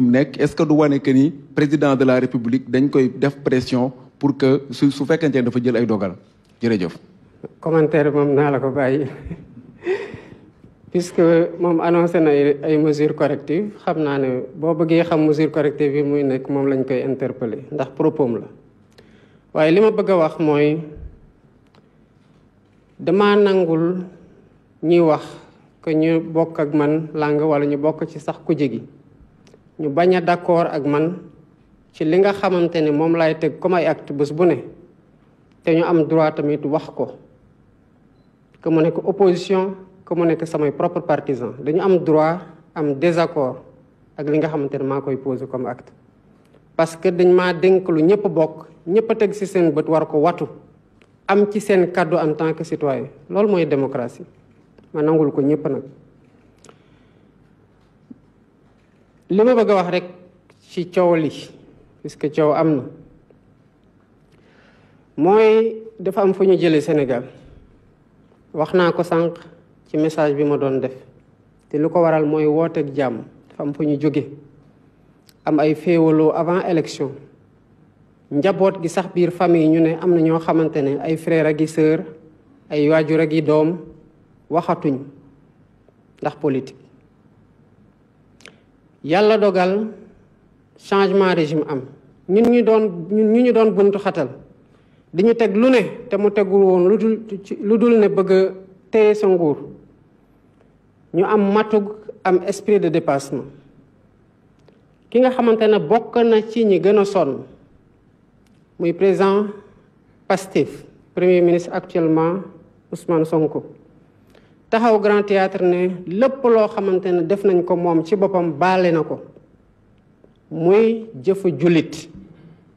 mu nekk est-ce que du wane que ni président de la république dañ koy def pression pour que su fekkente ne dafa jël ay dogal jërëjëf. commentaire moom naa la ko bàyyi puisque moom annoncé na ay mesures correctives xam naa ne boo bëggee xam mesure corrective yi muy nekk moom lañ koy interpeller ndax propos la waaye li ma bëgg a wax mooy dama nangul ñuy wax que ñu bokk ak man langue wala ñu bokk ci sax kuje gi ñu bañ a d'accord ak man ci li nga xamante ne moom laay teg comme ay acte bés bu ne te ñu am droit tamit wax ko que mu nekk opposition que mu nekk samay propre partisan dañu am droit am désaccord ak li nga xamante ne maa koy poser comme acte parce que dañ maa dénk lu ñëpp bokk ñëpp a teg ci seen bët war ko watu am ci seen kàddu en tant que citoyen loolu mooy démocratie ma nangul ko ñëpp nag li ma bëgg a wax rek ci coow li puisque coow am na mooy dafa am fu ñu jëlee Sénégal wax naa ko sànq ci message bi ma doon def te lu ko waral mooy wooteeg jàmm dafa am fu ñu jóge am ay féewaloo avant élection njaboot gi sax biir famille ñu ne am na ñoo xamante ne ay frère ak i sœur ay waajur ak i doom waxatuñ ndax politique yàlla dogal changement régime am ñun ñu doon buntu xatal di ñu teg lu ne te mu tegul woon lu dul ne bëgg a téye sa nguur ñu am matug am esprit de dépassement ki nga xamante ne bokk na ci ñi gën a sonn muy président Pastef premier ministre actuellement Ousmane Sonko taxaw Grand Théâtre ne lépp loo xamante ne def nañ ko moom ci boppam baale na ko muy jëfu jullit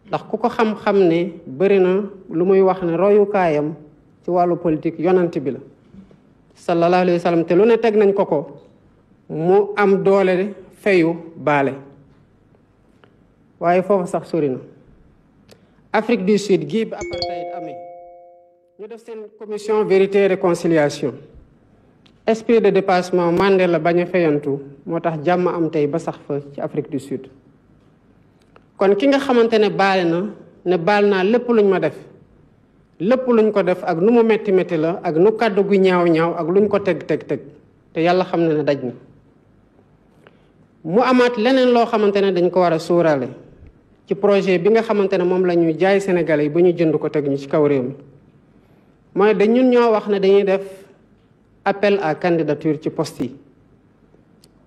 ndax ku ko xam-xam ne bëri na lu muy wax ne royukaayam ci wàllu politique yonant bi la sallallahu alayhi wa sallam te lu ne teg nañ ko mu am doole fayu baale waaye foofu sax sori na Afrique du Sud gii bi apartheid amee ñu def seen commission vérité et réconciliation esprit de dépassement Mandela bañ a fayantu moo tax jàmm am tey ba sax fa ci Afrique du Sud kon ki nga xamante ne baale na ne baal naa lépp luñ ma def lépp luñ ko def ak nu mu metti metti la ak nu kàddu gu ñaaw ñaaw ak luñ ko teg te yàlla xam na ne daj na mu amaat leneen loo xamante ne dañ ko war a sóoraale ci projet bi nga xamante ne moom la ñuy jaay Sénégalais yi ba ñu jënd ko teg ñu ci kaw réew mi mooy dañ ñun ñoo wax ne dañuy def appel à candidature ci poste yi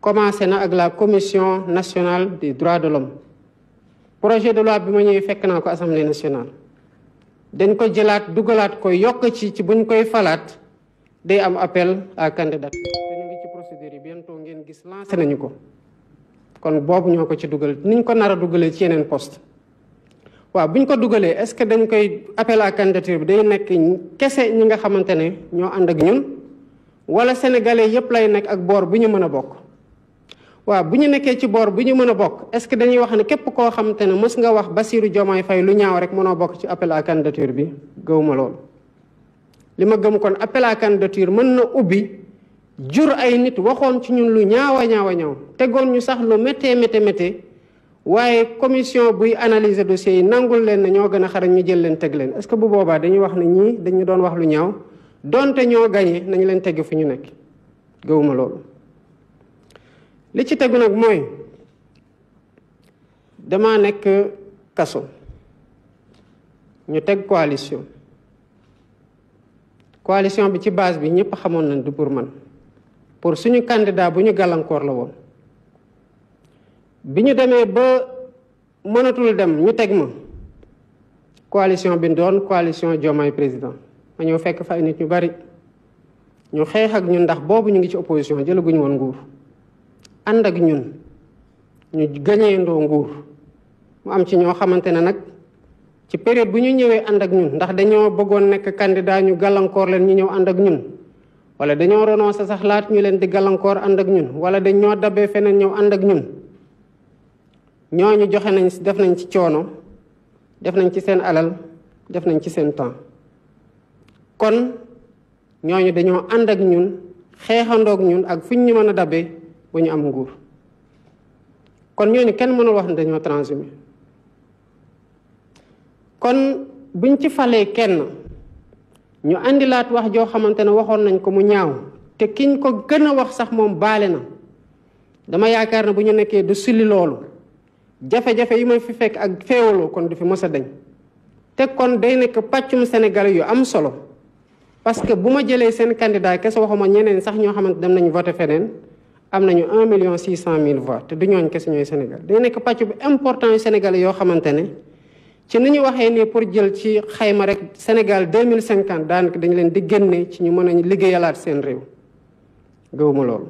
commencé na ak la commission nationale des droits de l'homme projet de loi bi ma ñëwee fekk naa ko assemblée nationale dañ ko jëlaat dugalaat ko yokk ci buñ koy falaat day am appel à candidature te ñu ngi ci procédure yi bientôt ngeen gis lancé nañu ko kon boobu ñoo ko ci dugal niñ ko nar a dugalee ci yeneen poste waaw buñ ko dugalee est-ce que dañ koy appel à candidature bi day nekk kese ñi nga xamante ne ñoo ànd ak ñun wala sénégalais yépp lay nekk ak boor bu ñu mën a bokk waaw bu ñu nekkee ci boor bu ñu mën a bokk est-ce que dañuy wax ne képp koo xamante ne mës nga wax Bassirou Diomaye Faye lu ñaaw rek mënoo bokk ci appel à candidature bi gëwuma loolu li ma gëm kon appel à candidature mën na ubbi jur ay nit waxoon ci ñun lu ñaaw tegoon ñu sax lu méttee waaye commission buy analyser dossiers yi nangul leen ne ñoo gën a xarañ ñu jël leen teg leen est-ce que bu boobaa dañuy wax ne ñii dañu doon wax lu ñaaw donte ñoo gañe nañ leen tegg fu ñu nekk gëwuma loolu li ci tegu nag mooy dama nekk kaso ñu teg coalition bi ci base bi ñëpp xamoon nañ du pour man pour suñu candidat bu ñu gàllankoor la woon bi ñu demee ba mënatul dem ñu teg ma coalition bi doon coalition Diomaye président ma ñëw fekk fa ay nit ñu bari ñu xeex ak ñun ndax boobu ñu ngi ci opposition jëlaguñu woon nguur ànd ak ñun ñu gañeendoo nguur mu am ci ñoo xamante ne nag ci période bu ñu ñëwee ànd ak ñun ndax dañoo bëggoon nekk candidat ñu gàllankoor leen ñu ñëw ànd ak ñun wala dañoo renoncé sax laat ñu leen di gàllankoor ànd ak ñun wala dañoo dabee feneen ñëw ànd ak ñun ñooñu joxe nañ def nañ ci coono def nañ ci seen alal def nañ ci seen temps kon ñooñu dañoo ànd ak ñun xeexandoog ñun ak fuñ ñu mën a dabee ba ñu am nguur kon ñooñu kenn mënul wax ne dañoo transhumé kon buñ ci falee kenn ñu andilaat wax joo xamante ne waxoon nañ ko mu ñaaw te kiñ ko gën a wax sax moom baale na dama yaakaar ne bu ñu nekkee du sulli loolu jafe-jafe yi may fi fekk ak féewaloo kon du fi mës a dañ te kon day nekk pàccum Sénégal yu am solo parce que bu ma jëlee seen candidat kese waxuma ñeneen sax ñoo xamante dem nañu voté feneen am nañu 1,600,000 voix te du ñooñ kese ñooy Sénégal day nekk pàcc bu important yu Sénégal yoo xamante ne ci ni ñu waxee nii pour jël ci xayma rek Sénégal 2050 daanaka dañu leen di génne ci ñu mën a liggéeyalaat seen réew gëwuma loolu